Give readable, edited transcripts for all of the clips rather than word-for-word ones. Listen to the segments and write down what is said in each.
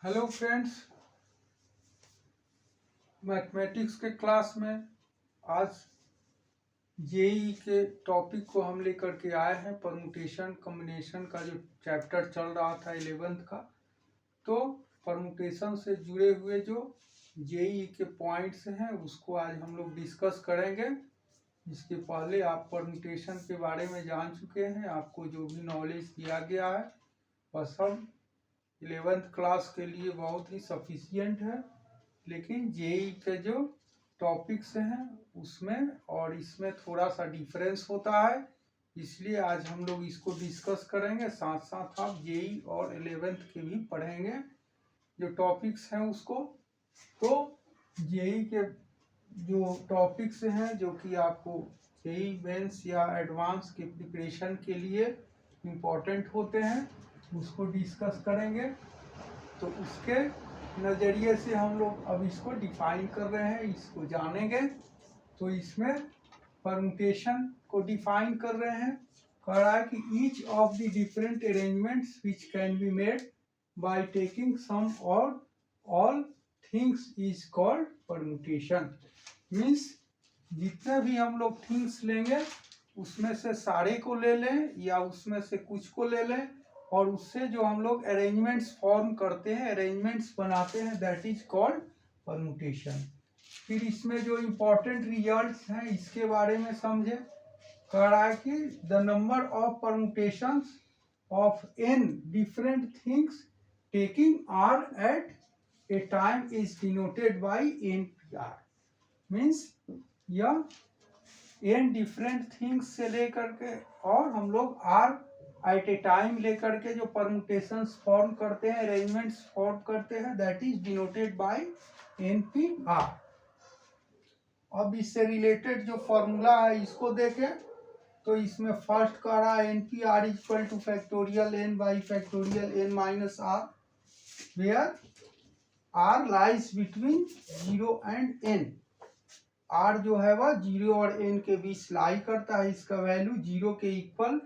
Hello friends, mathematics के class में आज जेई के टॉपिक को हम लेकर के आए हैं। परमुटेशन कॉम्बिनेशन का जो चैप्टर चल रहा था 11th का, तो परमुटेशन से जुड़े हुए जो जेई के पॉइंट्स हैं उसको आज हम लोग डिस्कस करेंगे। इसके पहले आप परमुटेशन के बारे में जान चुके हैं, आपको जो भी नॉलेज दिया गया है बस हम 11th क्लास के लिए बहुत ही सफिशियंट है। लेकिन जेई के जो टॉपिक्स हैं उसमें और इसमें थोड़ा सा डिफरेंस होता है, इसलिए आज हम लोग इसको डिस्कस करेंगे। साथ साथ आप जेई और 11th के भी पढ़ेंगे जो टॉपिक्स हैं उसको। तो जेई के जो टॉपिक्स हैं जो कि आपको जेई मेंस या एडवांस के प्रिपरेशन के लिए इम्पोर्टेंट होते हैं उसको डिस्कस करेंगे। तो उसके नज़रिए से हम लोग अब इसको डिफाइन कर रहे हैं, इसको जानेंगे। तो इसमें परमुटेशन को डिफाइन कर रहे हैं, कह रहा है कि each of the different arrangements which can be made by taking some और all things is called permutation. Means जितने भी हम लोग थिंग्स लेंगे उसमें से सारे को ले लें या उसमें से कुछ को ले लें और उससे जो हम लोग अरेंजमेंट्स फॉर्म करते हैं, अरेंजमेंट्स बनाते हैं, दैट इज कॉल्ड परमुटेशन। फिर इसमें जो इम्पोर्टेंट रिजल्ट्स हैं इसके बारे में समझे। कह रहा है कि the number of permutations of n different things taking r at a time is denoted by npr। Means यह n डिफरेंट थिंग्स से लेकर के और हम लोग r एट ए टाइम लेकर के जो परमुटेशंस फॉर्म करते हैं, अरेंजमेंट्स फॉर्म करते हैं, that is denoted by npr। अब इससे रिलेटेड जो फॉर्मूला है इसको देखें तो इसमें फर्स्ट कह रहा है npr equal to factorial n by factorial n minus r, where r lies between 0 and n। r जो है वह 0 और n के बीच लाई करता है, इसका वैल्यू 0 के इक्वल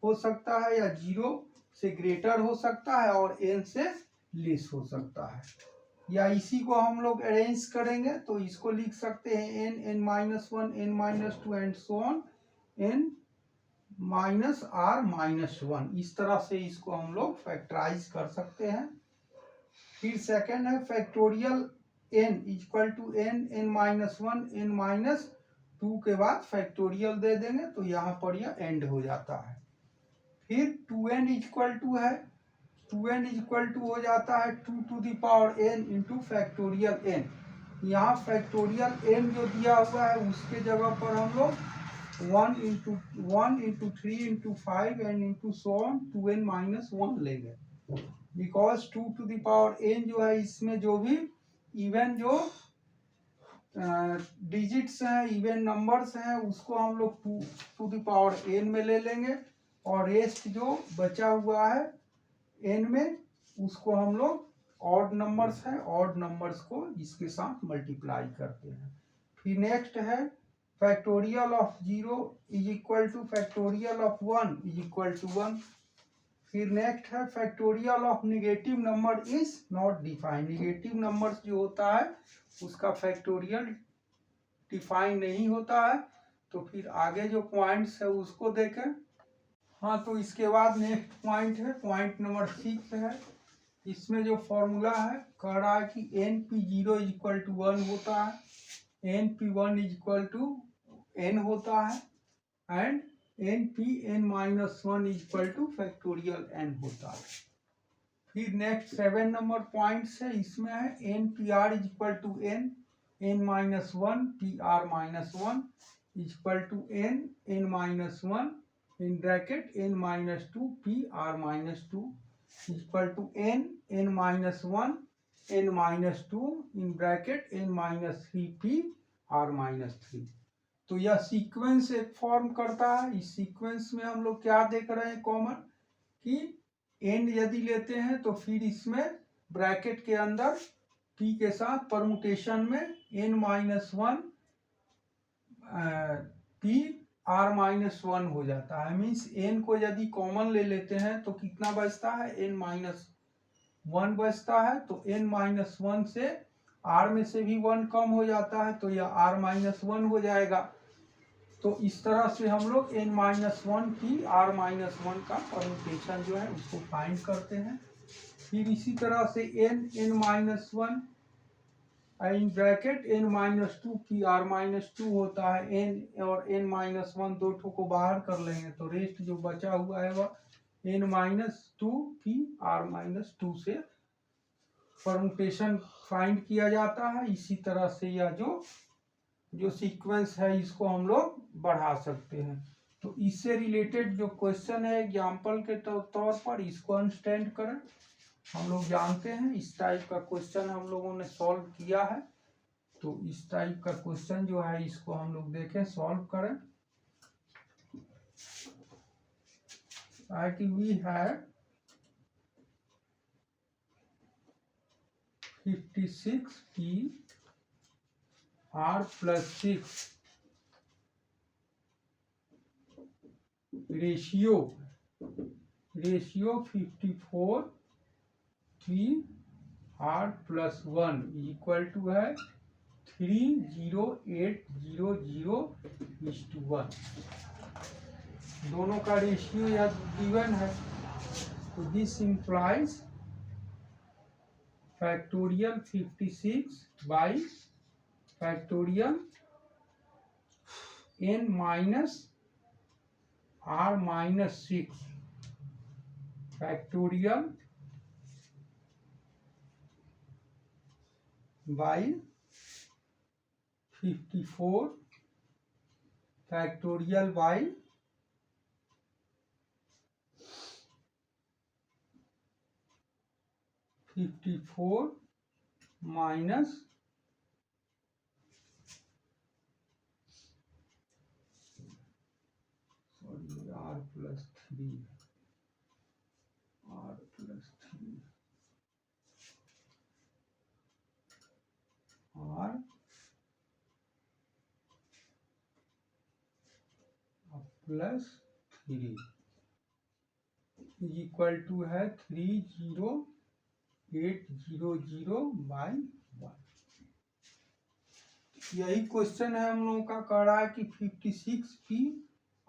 हो सकता है या 0 से ग्रेटर हो सकता है और n से लेस हो सकता है। या इसी को हम लोग अरेंज करेंगे तो इसको लिख सकते हैं n n minus 1 n minus 2 and so on n minus r minus 1। इस तरह से इसको हम लोग फैक्टराइज कर सकते हैं। फिर सेकंड है factorial n equal to n n minus 1 n minus 2 के बाद फैक्टोरियल दे देंगे तो यहाँ पर यह एंड हो जाता है। फिर 2n इक्वल टू है 2n इक्वल टू हो जाता है 2 to the power n into factorial n। यहाँ फैक्टोरियल n जो दिया हुआ है उसके जगह पर हम लोग 1 into 3 into 5 and into so on 2n minus 1 लेंगे, because 2 to the power n जो है इसमें जो भी इवन जो डिजिट्स हैं, इवन नंबर्स हैं, उसको हम लोग 2 टू द पावर n में ले लेंगे और रेस्ट जो बचा हुआ है n में उसको हम लोग ऑड नंबर्स हैं, ऑड नंबर्स को इसके साथ मल्टीप्लाई करते हैं। फिर नेक्स्ट है factorial of 0 is equal to factorial of 1 is equal to 1। फिर नेक्स्ट है factorial of negative number is not defined. Negative numbers जो होता है उसका फैक्टोरियल डिफाइन नहीं होता है। तो फिर आगे जो पॉइंट्स है उसको देखें। हाँ, तो इसके बाद नेक्स्ट पॉइंट है पॉइंट नंबर 6 है। इसमें जो फॉर्मूला है कह रहा है कि np0 इज इक्वल टू 1 होता है, np1 is equal to n होता है and npn minus 1 is equal to factorial n होता है। फिर नेक्स्ट 7 नंबर पॉइंट्स है, इसमें है npr is equal to n minus 1 pr minus 1 is equal to n minus 1 in bracket n minus 2 p r minus 2 equal to n minus 1 n minus 2 in bracket n minus 3 p r minus 3। तो यह sequence एक form करता है। इस sequence में हम लोग क्या देख रहे हैं कॉमन कि n यदि लेते हैं तो फिर इसमें ब्रैकेट के अंदर p के साथ परमुटेशन में n minus 1 p r minus 1 हो जाता है। मीन्स n को यदि कॉमन ले लेते हैं तो कितना बचता है n माइनस 1 बचता है, तो n-1 से r में से भी 1 कम हो जाता है, तो यह r-1 हो जाएगा। तो इस तरह से हम लोग n-1 की r-1 का परम्यूटेशन जो है उसको फाइंड करते हैं। फिर इसी तरह से n-1 इन ब्रैकेट n-2 की r-2 होता है, n और n-1 दो ठो को बाहर कर लेंगे तो रेस्ट जो बचा हुआ है वह n-2 की r-2 से परम्यूटेशन फाइंड किया जाता है। इसी तरह से यह जो सीक्वेंस है इसको हम लोग बढ़ा सकते हैं। तो इससे रिलेटेड जो क्वेश्चन है एग्जाम्पल के तौर पर इसको अंडरस्टैंड करें। हम लोग जानते हैं इस टाइप का क्वेश्चन हम लोगों ने सॉल्व किया है, तो इस टाइप का क्वेश्चन जो है इसको हम लोग देखें सॉल्व करें। कि we have 56 p r plus 6 ratio 54 p r plus 1 equal to है 30800:1। दोनों का रेशियो या गिवन है, तो this implies factorial 56 by factorial n-r-6 factorial by 54 factorial by 54 minus r plus 3 r plus 3 equal to है 30800/1। यही क्वेश्चन है हम लोगों का, कह रहा है कि 56 p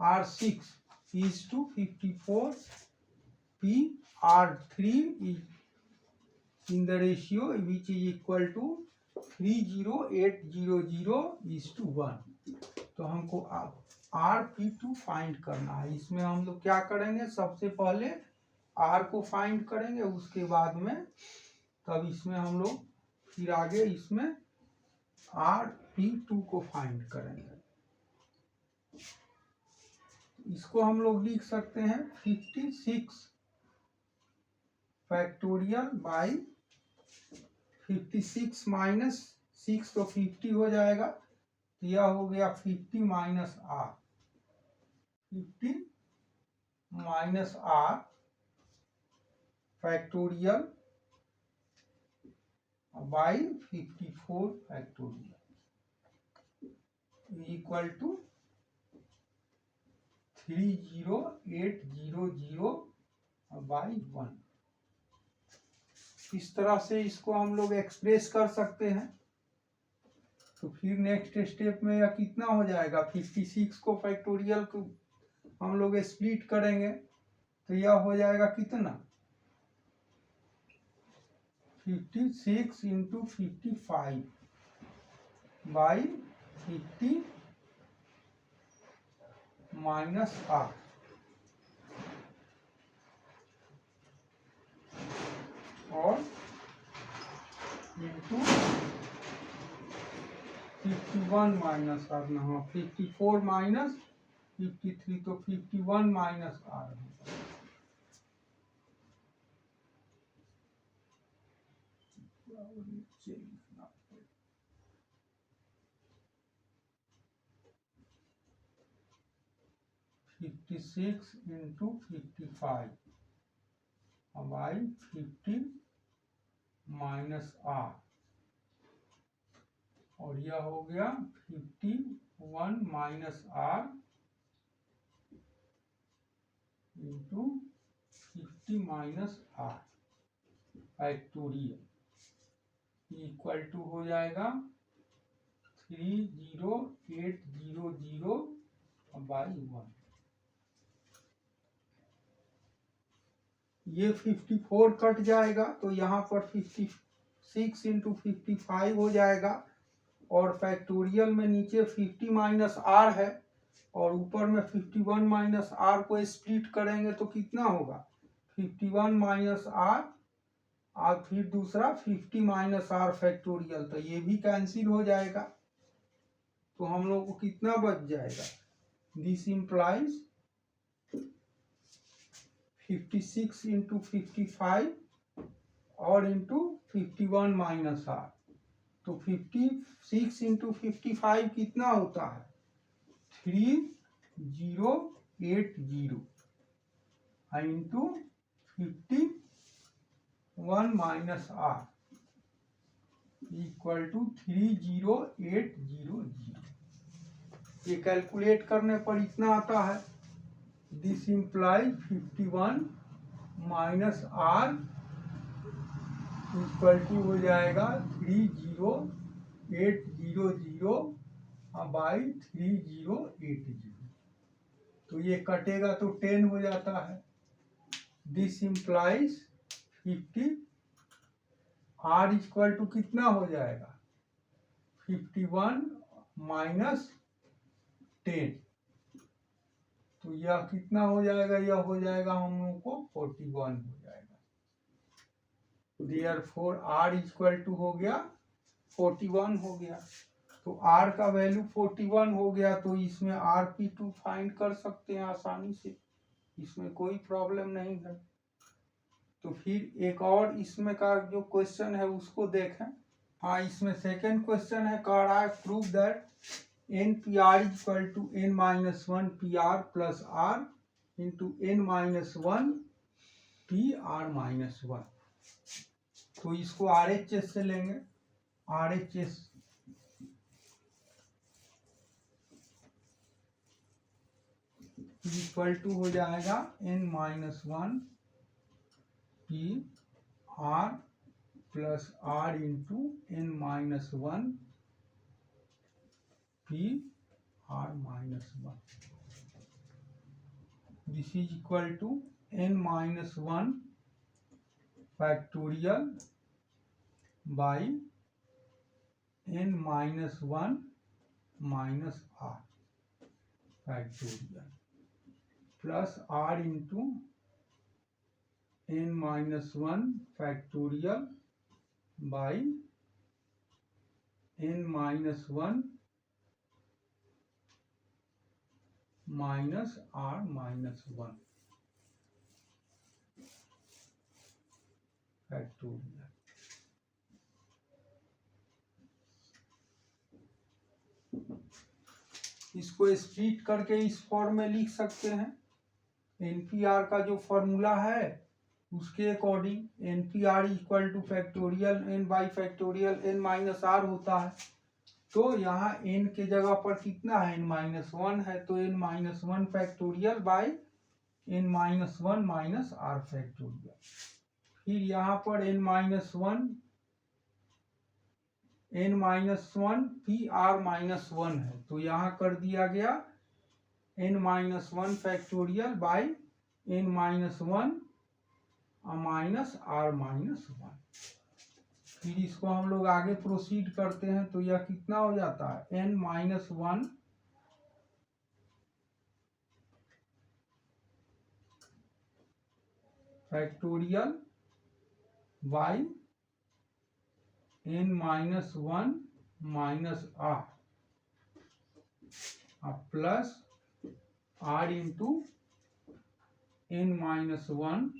r6 is to 54 p r3 in the ratio which is equal to 30800:1। तो हमको rp2 फाइंड करना है। इसमें हम लोग क्या करेंगे, सबसे पहले r को फाइंड करेंगे, उसके बाद में तब इसमें हम लोग फिर आगे इसमें rp2 को फाइंड करेंगे। इसको हम लोग लिख सकते हैं 56 फैक्टोरियल बाई 56 माइनस 6 तो 50 हो जाएगा, तो यह हो गया 50 minus r 50 minus r factorial by 54 factorial equal to 30800/1। इस तरह से इसको हम लोग एक्सप्रेस कर सकते हैं। तो फिर नेक्स्ट स्टेप में यह कितना हो जाएगा, 56 को फैक्टोरियल को हम लोग स्प्लिट करेंगे तो यह हो जाएगा कितना, 56 इंटू 55 बाई 50 माइनस r और इंटू 51 माइनस r ना, 54 माइनस 53 तो 51 माइनस r है। Fifty 56 into 55 by 50 minus r और यह हो गया 51 minus r into 50 minus r factorial equal to हो जाएगा 30800/1। ये 54 कट जाएगा तो यहाँ पर 56 इंटू 55 हो जाएगा, और फैक्टोरियल में नीचे 50 माइनस आर है और ऊपर में 51 माइनस आर को स्प्लिट करेंगे तो कितना होगा 51 माइनस आर और फिर दूसरा 50 माइनस आर फैक्टोरियल, तो ये भी कैंसिल हो जाएगा। तो हम लोग को कितना बच जाएगा, दिस इम्प्लाइज 56 इंटू 55 और इंटू 51 माइनस आर, तो 56 इंटू 55 कितना होता है 3080 into 51 minus R equal to 30800। ये कैलकुलेट करने पर इतना आता है, this imply 51 minus R equal to हो जाएगा 30800/3080। तो ये कटेगा तो 10 हो जाता है। This implies 50 R equal to कितना हो जाएगा 51 माइनस 10, तो यह कितना हो जाएगा, यह हो जाएगा हम लोग को 41 हो जाएगा। देयरफॉर आर इक्वल टू हो गया 41 हो गया। तो आर का वैल्यू 41 हो गया, तो इसमें RP2 फाइंड कर सकते हैं आसानी से, इसमें कोई प्रॉब्लम नहीं है। तो फिर एक और इसमें का जो क्वेश्चन है उसको देखें। हाँ, इसमें सेकेंड क्वेश्चन है, कह रहा है prove that NPR equal to n-1 PR plus R into n-1 PR-1। तो इसको RHS से लेंगे, RHS इक्वल टू हो जाएगा n-1 PR plus R into n-1 PR-1। This is equal to n-1 factorial by n-1 minus R factorial plus R into n-1 factorial by n-1 minus R-1 factorial. इसको split करके इस form में लिख सकते हैं। NPR का जो formula है उसके according NPR equal to factorial n by factorial n minus R होता है। तो यहाँ n के जगह पर कितना है n-1 है, तो n-1 factorial by n-1 minus R factorial. फिर यहाँ पर n-1 PR-1 है, तो यहाँ कर दिया गया n-1 factorial by n-1 minus R-1। फिर इसको हम लोग आगे प्रोसीड करते हैं, तो यह कितना हो जाता है n-1 factorial by n-1 minus R plus R into n-1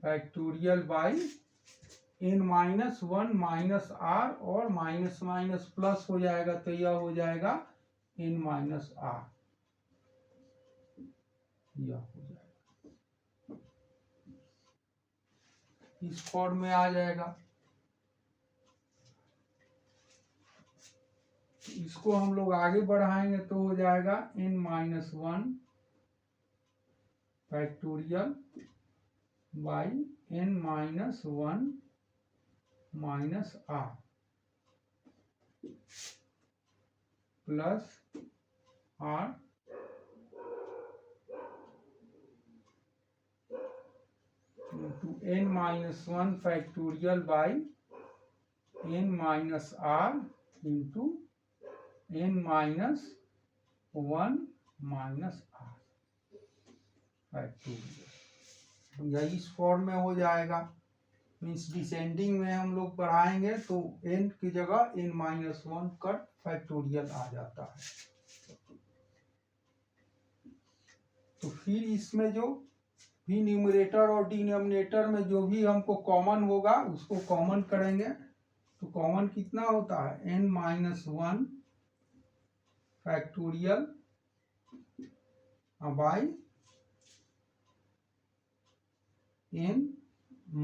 factorial by n-1 minus R और माइनस माइनस प्लस हो जाएगा, तो यह हो जाएगा n माइनस R, यह हो जाएगा इस फॉर्म में आ जाएगा। इसको हम लोग आगे बढ़ाएंगे तो हो जाएगा n-1 factorial by n minus 1 minus r plus r into n minus 1 factorial by n minus r into n minus 1 minus r factorial. या इस फॉर्म में हो जाएगा, मीन्स डिसेंडिंग में हम लोग बढ़ाएंगे तो n की जगह n माइनस 1 कट फैक्टोरियल आ जाता है। तो फिर इसमें जो भी न्यूमरेटर और डिनोमिनेटर में जो भी हमको कॉमन होगा उसको कॉमन करेंगे। तो कॉमन कितना होता है n minus 1 factorial by n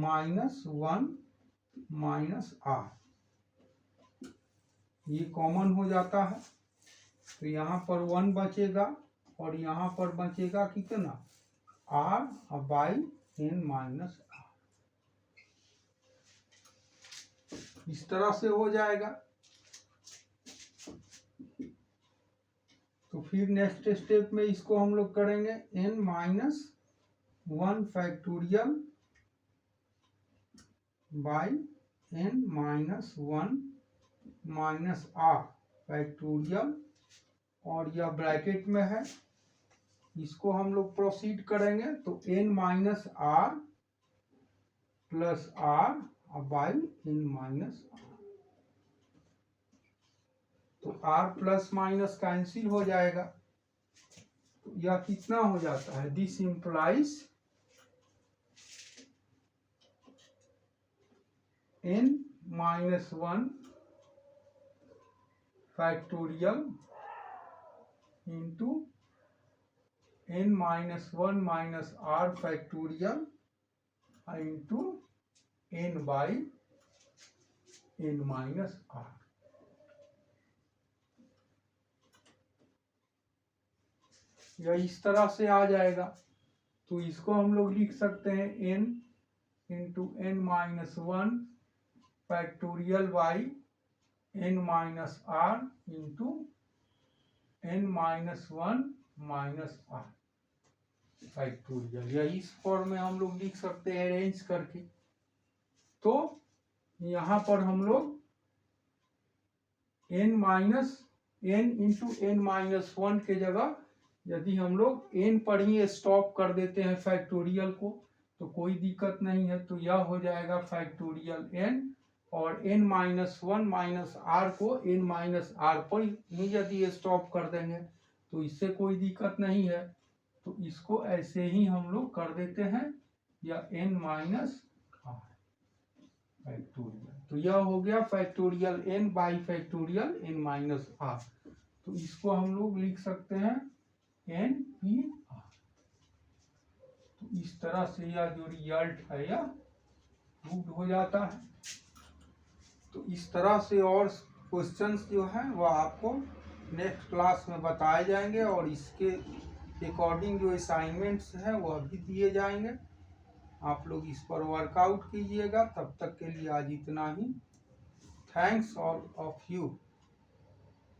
minus 1 minus r, ये कॉमन हो जाता है। तो यहाँ पर 1 बचेगा और यहाँ पर बचेगा कितना r by n minus r। इस तरह से हो जाएगा। तो फिर नेक्स्ट स्टेप में इसको हम लोग करेंगे n minus 1 factorial by n minus 1 minus r factorial, और यह ब्रैकेट में है, इसको हम लोग प्रोसीड करेंगे। तो n minus r plus r by n minus r। तो r प्लस माइनस कैंसिल हो जाएगा। तो यह कितना हो जाता है, this implies n minus 1 factorial into n minus 1 minus r factorial into n by n minus r। यह इस तरह से आ जाएगा। तो इसको हम लोग लिख सकते हैं n into n minus 1 factorial by n minus r into n minus 1 minus r factorial. या इस फॉर्म में हम लोग लिख सकते हैं अरेंज करके। तो यहाँ पर हम लोग n इंटू n माइनस 1 के जगह यदि हम लोग n पर ही स्टॉप कर देते हैं फैक्टोरियल को तो कोई दिक्कत नहीं है। तो यह हो जाएगा फैक्टोरियल n, और n माइनस 1 माइनस r को n माइनस r पर ही यदि स्टॉप कर देंगे तो इससे कोई दिक्कत नहीं है। तो इसको ऐसे ही हम लोग कर देते हैं, या n माइनस r फैक्टोरियल। तो यह हो गया factorial n by factorial n minus r। तो इसको हम लोग लिख सकते हैं n p r। तो इस तरह से यह जो रिजल्ट है यह प्रूव्ड हो जाता है। तो इस तरह से और क्वेश्चंस जो हैं वह आपको नेक्स्ट क्लास में बताए जाएंगे, और इसके अकॉर्डिंग जो असाइनमेंट्स हैं वह भी दिए जाएंगे। आप लोग इस पर वर्कआउट कीजिएगा। तब तक के लिए आज इतना ही। Thanks all of you.